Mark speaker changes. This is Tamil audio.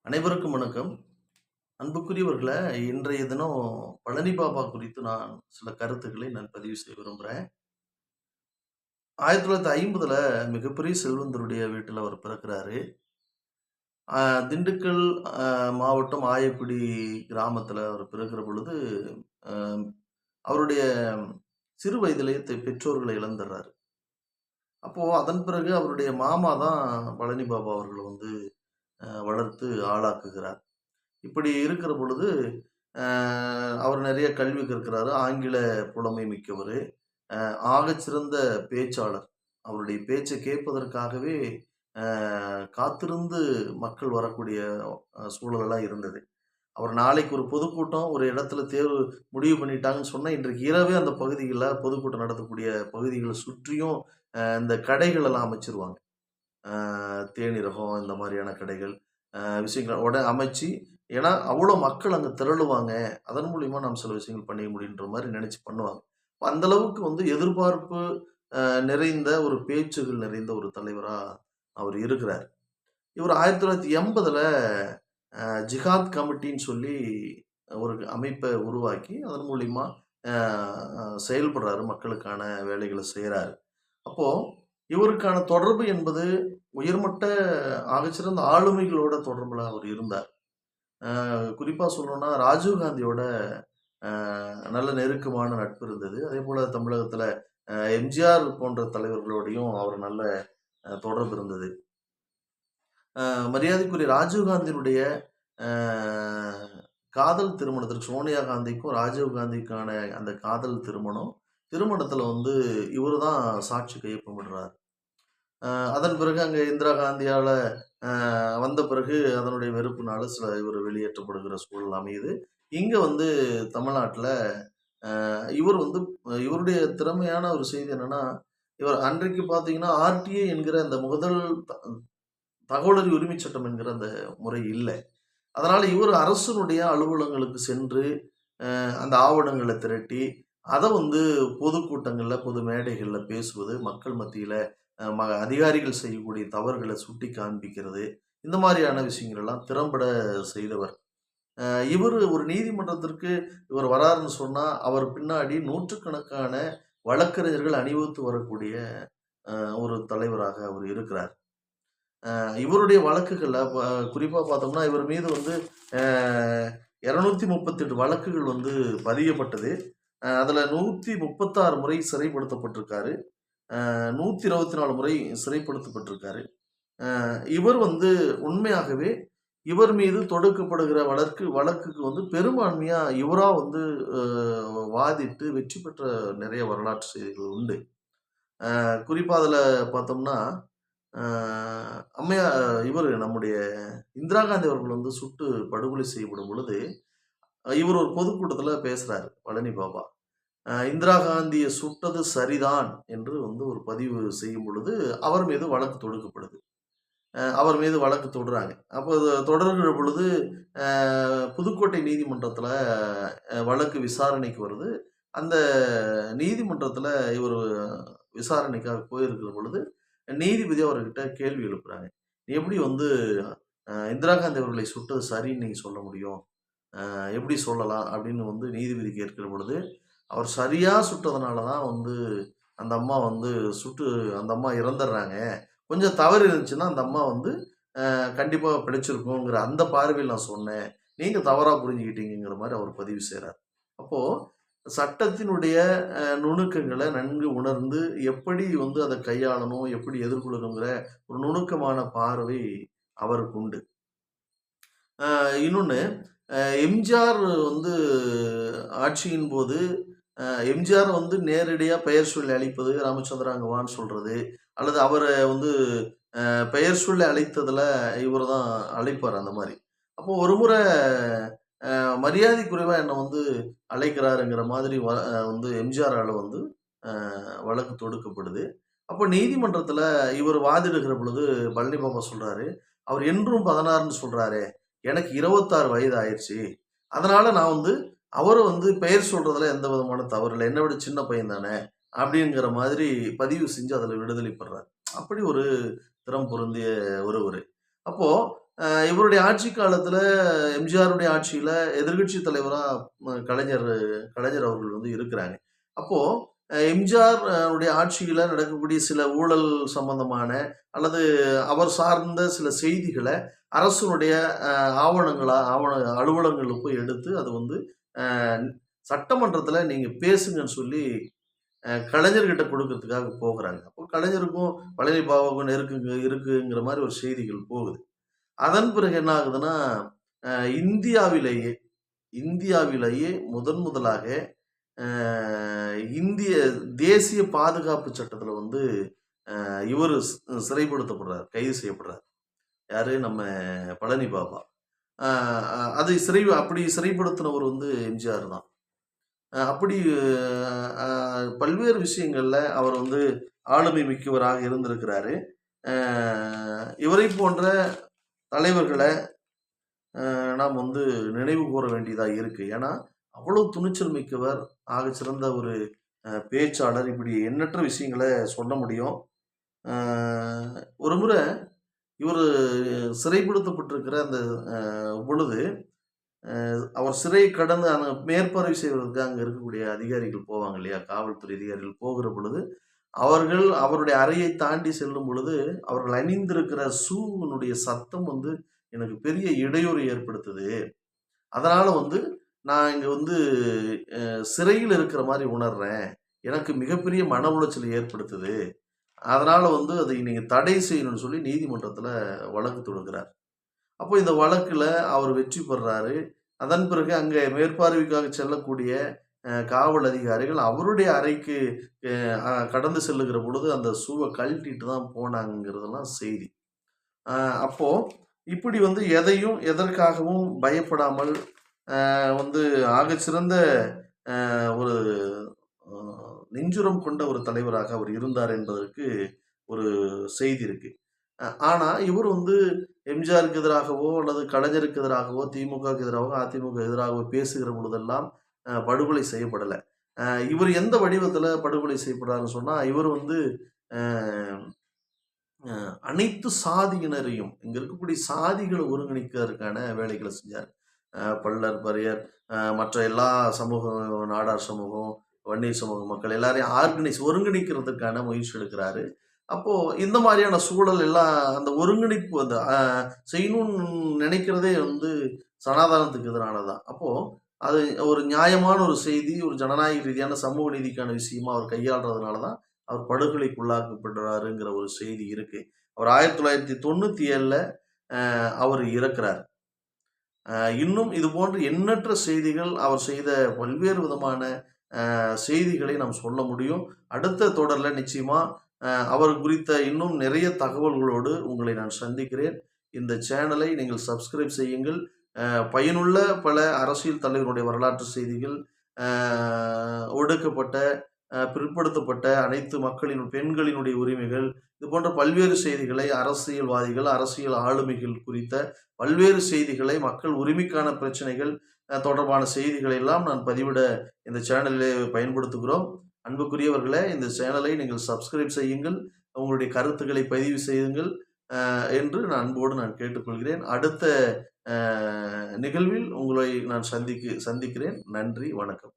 Speaker 1: அனைவருக்கும் வணக்கம். அன்புக்குரியவர்களே, இன்றைய தினம் பழனி பாபா குறித்து நான் சில கருத்துக்களை நான் பதிவு செய்ய விரும்புறேன். 1950ல மிகப்பெரிய செல்வந்தருடைய வீட்டில அவர் பிறக்கிறாரு. அ திண்டுக்கல் மாவட்டம் ஆயக்குடி கிராமத்தில அவர் பிறக்கிற பொழுது, அ அவருடைய சிறு வயதிலேயே பெற்றோர்களை இழந்துர்றாரு. அப்போ அதன் பிறகு அவருடைய மாமா தான் பழனி பாபா அவர்கள வந்து வளர்த்து ஆளாக்குகிறார். இப்படி இருக்கிற பொழுது, அ அவர் நெறைய கல்வி கற்கிறாரு. ஆங்கில புலமை மிக்கவரு. ஆகச்சிறந்த பேச்சாளர். அவருடைய பேச்ச கேட்பதற்காகவே அ காத்திருந்து மக்கள் வரக்கூடிய சூழலெல்லாம் இருந்தது. அவர் நாளைக்கு ஒரு பொதுக்கூட்டம் ஒரு இடத்துல தேர்வு முடிவு பண்ணிட்டாங்கன்னு சொன்னா, இன்றைக்கு இரவே அந்த பகுதிகள்ல பொதுக்கூட்டம் நடத்தக்கூடிய பகுதிகள சுற்றியும் இந்த கடைகள் எல்லாம் அமைச்சிருவாங்க. அ தேனீரகம் இந்த மாரியான கடைகள், விஷயங்கள் அமைச்சு ஏன்னா, அவ்வளோ மக்கள் அங்க திரளுவாங்க. அதன் மூலியமா நாம் சில விஷயங்கள் பண்ணிக்க முடியுன்ற மாரி நெனச்சு பண்ணுவாங்க. அந்த அளவுக்கு வந்து எதிர்பார்ப்பு அ நிறைந்த ஒரு பேச்சுகள் நிறைந்த ஒரு தலைவரா அவர் இருக்கிறார். இவர் 1980ல ஜிஹாத் கமிட்டின்னு சொல்லி ஒரு அமைப்ப உருவாக்கி, அதன் மூலியமா அ அ செயல்படுறாரு. மக்களுக்கான வேலைகள செய்றாரு. அப்போ இவருக்கான தொடர்பு என்பது உயர்மட்ட ஆகச்சிறந்த ஆளுமைகளோட தொடர்புல அவர் இருந்தார். குறிப்பா சொல்லணும்னா ராஜீவ் காந்தியோட அ நல்ல நெருக்கமான நட்பு இருந்தது. அதேபோல தமிழகத்துல எம்ஜிஆர் போன்ற தலைவர்களோடையும் அவர் நல்ல தொடர்பு இருந்தது. மரியாதைக்குரிய ராஜீவ் காந்தியினுடைய அ காதல் திருமணத்திற்கு சோனியா காந்திக்கும், ராஜீவ் காந்திக்கான அந்த காதல் திருமணம், திருமணத்துல வந்து இவரு தான் சாட்சி கையொப்பமிடுறார். அ அதன் பிறகு அங்க இந்திரா காந்தியால வந்த பிறகு அதனுடைய வெறுப்புனால இவர் வெளியேற்றப்படுகிற சூழல் அமையுது. இங்க வந்து தமிழ்நாட்டுல இவர் வந்து இவருடைய திறமையான ஒரு செய்தி என்னன்னா, இவர் அன்றைக்கு பார்த்தீங்கன்னா, ஆர்டிஐ என்கிற அந்த முதல் த தகவல் அறியும் உரிமைச் சட்டம் என்கிற அந்த முறை இல்ல. அதனால இவர் அரசினுடைய அலுவலகங்களுக்கு சென்று, அந்த ஆவணங்கள திரட்டி, அத வந்து பொதுக்கூட்டங்கள்ல, பொது மேடைகள்ல பேசுவது, மக்கள் மத்தியில அதிகாரிகள் செய்யக்கூடிய தவறுகள சுட்டி காண்பிக்கிறது. இந்த மாரியான விஷயங்கள் எல்லாம் திறம்பட செய்தவர். அ இவரு ஒரு நீதிமன்றத்திற்கு இவர் வராருன்னு சொன்னா, அவர் பின்னாடி நூற்றுக்கணக்கான வழக்கறிஞர்கள் அணிவகுத்து வரக்கூடிய ஒரு தலைவராக அவர் இருக்கிறார். இவருடைய வழக்குகள்ல குறிப்பா பார்த்தோம்னா, இவர் மீது வந்து அ 238 வழக்குகள் வந்து பதியப்பட்டது. அதுல 136 முறை சிறைப்படுத்தப்பட்டிருக்காரு. 124 முறை சிறைப்படுத்தப்பட்டிருக்காரு. இவர் வந்து உண்மையாகவே இவர் மீது தொடுக்கப்படுகிற வழக்குக்கு வந்து பெரும்பான்மையா இவரா வந்து அ வாதிட்டு வெற்றி பெற்ற நிறைய வரலாற்று செய்திகள் உண்டு. குறிப்பா அதுல பார்த்தோம்னா, அ அம்மையார் இவரு நம்முடைய இந்திரா காந்தி அவர்கள் வந்து சுட்டு படுகொலை செய்யப்படும் பொழுது, இவர் ஒரு பொதுக்கூட்டத்துல பேசுறாரு, பழனி பாபா. இந்திரா காந்திய சுட்டது சரிதான் என்று வந்து ஒரு பதிவு செய்யும் பொழுது, அவர் மீது வழக்கு தொடுக்கப்படுது. அவர் மீது வழக்கு தொடுறாங்க. அப்போ தொடர்கிற பொழுது, அ புதுக்கோட்டை நீதிமன்றத்தில வழக்கு விசாரணைக்கு வருது. அந்த நீதிமன்றத்தில இவரு விசாரணைக்காக போயிருக்கிற பொழுது, நீதிபதி அவர்கிட்ட கேள்வி எழுப்புறாங்க. "நீ எப்படி வந்து இந்திரா காந்தி அவர்களை சுட்டது சரின்னு நீங்க சொல்ல முடியும்? எப்படி சொல்லலாம்?" அப்படின்னு வந்து நீதிபதி கேட்கிற பொழுது, அவர் சரியா சுட்டதுனால தான் வந்து அந்த அம்மா வந்து சுட்டு அந்த அம்மா இறந்துடுறாங்க. கொஞ்சம் தவறு இருந்துச்சுன்னா, அந்த அம்மா வந்து கண்டிப்பா பிழைச்சிருக்குங்கிற அந்த பார்வையில நான் சொன்னேன். நீங்க தவறா புரிஞ்சுகிட்டீங்கங்கிற மாரி அவர் பதிவு செய்றார். அப்போ சட்டத்தினுடைய நுணுக்கங்கள நன்கு உணர்ந்து, எப்படி வந்து அத கையாளணும், எப்படி எதிர்கொள்ளணுங்கிற ஒரு நுணுக்கமான பார்வை அவருக்கு உண்டு. இன்னொன்னு எம்ஜிஆர் வந்து ஆட்சியின் போது எம்ஜிஆர் வந்து நேரடியா பெயர் சொல்லி அழைப்பது, ராமச்சந்திரா அங்க வான்னு சொல்றது, அல்லது அவர வந்து பெயர் சொல்லி அழைத்ததுல இவரு தான் அழைப்பாரு அந்த மாரி. அப்போ ஒரு முறை மரியாதை குறைவா என்ன வந்து அழைக்கிறாருங்கிற மாதிரி வந்து எம்ஜிஆரால வந்து வழக்கு தொடுக்கப்படுது. அப்போ நீதிமன்றத்தில இவர் வாதிடுகிற பொழுது பழனி பாபா சொல்றாரு, "அவர் என்றும் 16ன்னு சொல்றாரே, எனக்கு 26 வயது ஆயிருச்சு. அதனால நான் வந்து அவர வந்து பெயர் சொல்றதுல எந்த விதமான தவறு இல்ல. என்ன விட சின்ன பையன் தானே!" அப்படிங்கிற மாதிரி பதிவு செஞ்சு அதில விடுதலை பெறார். அப்படி ஒரு திறம் பொருந்திய ஒருவரு. அப்போ இவருடைய ஆட்சி காலத்துல எம்ஜிஆருடைய ஆட்சியில எதிர்க்கட்சி தலைவரா கலைஞர் கலைஞர் அவர்கள் வந்து இருக்கிறாங்க. அப்போ எம்ஜிஆர் உடைய ஆட்சியில நடக்கக்கூடிய சில ஊழல் சம்பந்தமான அல்லது அவர் சார்ந்த சில செய்திகள அரசுனுடைய ஆவண அலுவலகங்கள்ல போய் எடுத்து அது வந்து அ சட்டமன்றத்துல நீங்க பேசுங்கன்னு சொல்லி கலைஞர்கிட்ட குடுக்கறதுக்காக போகுறாங்க. அப்போ கலைஞருக்கும் பழனி பாபாவுக்கும் இருக்குங்கிற மாரி ஒரு செய்திகள் போகுது. அதன் பிறகு என்ன ஆகுதுன்னா, அ இந்தியாவிலேயே இந்தியாவிலேயே முதன் முதலாக அ இந்திய தேசிய பாதுகாப்பு சட்டத்துல வந்து இவரு சிறைப்படுத்தப்படுறார். கைது செய்யப்படுறார். யாரு? நம்ம பழனி பாபா. அ அ அது அப்படி சிறைப்படுத்தினவர் வந்து எம்ஜிஆர் தான். அப்படி அ பல்வேறு விஷயங்கள்ல அவர் வந்து ஆளுமை மிக்கவராக இருந்திருக்கிறாரு. அ இவரை போன்ற தலைவர்கள நாம் வந்து நினைவு கூற வேண்டியதா இருக்கு. ஏன்னா, அவ்வளவு துணிச்சல் மிக்கவர், ஆகச்சிறந்த ஒரு பேச்சாளர். இப்படி எண்ணற்ற விஷயங்கள சொல்ல முடியும். அ ஒரு முறை இவரு சிறைப்படுத்தப்பட்டிருக்கிற அந்த பொழுது, அவர் சிறை கடந்து அந்த மேற்பார்வை செய்வதற்கு அங்க இருக்கக்கூடிய அதிகாரிகள் போவாங்க இல்லையா? காவல்துறை அதிகாரிகள் போகிற பொழுது, அவர்கள் அவருடைய அறையை தாண்டி செல்லும் பொழுது, அவர்கள் அணிந்திருக்கிற ஷூவினுடைய சத்தம் வந்து எனக்கு பெரிய இடையூறு ஏற்படுத்துது. அதனால வந்து நான் இங்க வந்து சிறையில இருக்கிற மாரி உணர்றேன். எனக்கு மிகப்பெரிய மன உளைச்சலை ஏற்படுத்துது. அதனால வந்து அதை நீங்க தடை செய்யணும்னு சொல்லி நீதிமன்றத்துல வழக்கு தொடுக்கிறார். அப்போ இந்த வழக்குல அவர் வெற்றி பெறுறாரு. அதன் பிறகு அங்க மேற்பார்வைக்காக செல்லக்கூடிய காவல் அதிகாரிகள் அவருடைய அறைக்கு கடந்து செல்லுகிற பொழுது அந்த ஷூவ கழட்டிட்டு தான் போனாங்கங்கிறதெல்லாம் செய்தி. அப்போ இப்படி வந்து எதையும் எதற்காகவும் பயப்படாமல் வந்து ஆகச்சிறந்த ஒரு நெஞ்சுரம் கொண்ட ஒரு தலைவராக அவர் இருந்தார் என்பதற்கு ஒரு செய்தி இருக்கு. ஆனா இவர் வந்து எம்ஜிஆருக்கு எதிராகவோ அல்லது கலைஞருக்கு எதிராகவோ, திமுகவுக்கு எதிராகவோ, அதிமுக எதிராகவோ பேசுகிற பொழுதெல்லாம் படுகொலை செய்யப்படல. இவர் எந்த வடிவத்துல படுகொலை செய்யப்படுறாருன்னு சொன்னா, இவர் வந்து அ அ அனைத்து சாதியினரையும், இங்க இருக்கக்கூடிய சாதிகள ஒருங்கிணைக்கிறதுக்கான வேலைகள செஞ்சாரு. பள்ளர், பறையர், மற்ற எல்லா சமூகம், நாடார் சமூகம், வன்னியர் சமூக மக்கள் எல்லாரையும் ஒருங்கிணைக்கிறதுக்கான முயற்சி எடுக்கிறாரு. அப்போ இந்த மாதிரியான சூழல் எல்லாம் அந்த ஒருங்கிணைப்பு அந்த செய்யணும்னு நினைக்கிறதே வந்து சனாதனத்துக்கு எதிரானது தான். அப்போ அது ஒரு நியாயமான ஒரு செய்தி, ஒரு ஜனநாயக ரீதியான சமூக நீதிக்கான விஷயமா அவர் கையாள்றதுனால தான் அவர் படுகொலைக்குள்ளாக்கப்படுறாருங்கிற ஒரு செய்தி இருக்கு. அவர் 1997ல அவர் இறக்குறார். இன்னும் இது போன்ற எண்ணற்ற செய்திகள் அவர் செய்த பல்வேறு விதமான செய்திகளை நாம் சொல்ல முடியும். அடுத்த தொடர்ல நிச்சயமா அவர் குறித்த இன்னும் நிறைய தகவல்களோடு உங்களை நான் சந்திக்கிறேன். இந்த சேனலை நீங்கள் சப்ஸ்கிரைப் செய்யுங்கள். பயனுள்ள பல அரசியல் தலைவருடைய வரலாற்று செய்திகள், ஒடுக்கப்பட்ட, பிற்படுத்தப்பட்ட அனைத்து மக்களின் பெண்களினுடைய உரிமைகள், இது போன்ற பல்வேறு செய்திகளை அரசியல்வாதிகள், அரசியல் ஆளுமைகள் குறித்த பல்வேறு செய்திகளை, மக்கள் உரிமைக்கான பிரச்சனைகள் தொடர்பான செய்திகளை எல்லாம் நான் பதிவிட இந்த சேனலிலே பயன்படுத்துகிறோம். அன்புக்குரியவர்களே, இந்த சேனலை நீங்கள் சப்ஸ்கிரைப் செய்யுங்கள். உங்களுடைய கருத்துக்களை பதிவு செய்யுங்கள் என்று நான் அன்போடு கேட்டுக்கொள்கிறேன். அடுத்த நிகழ்வில் உங்களை நான் சந்திக்கிறேன். நன்றி, வணக்கம்.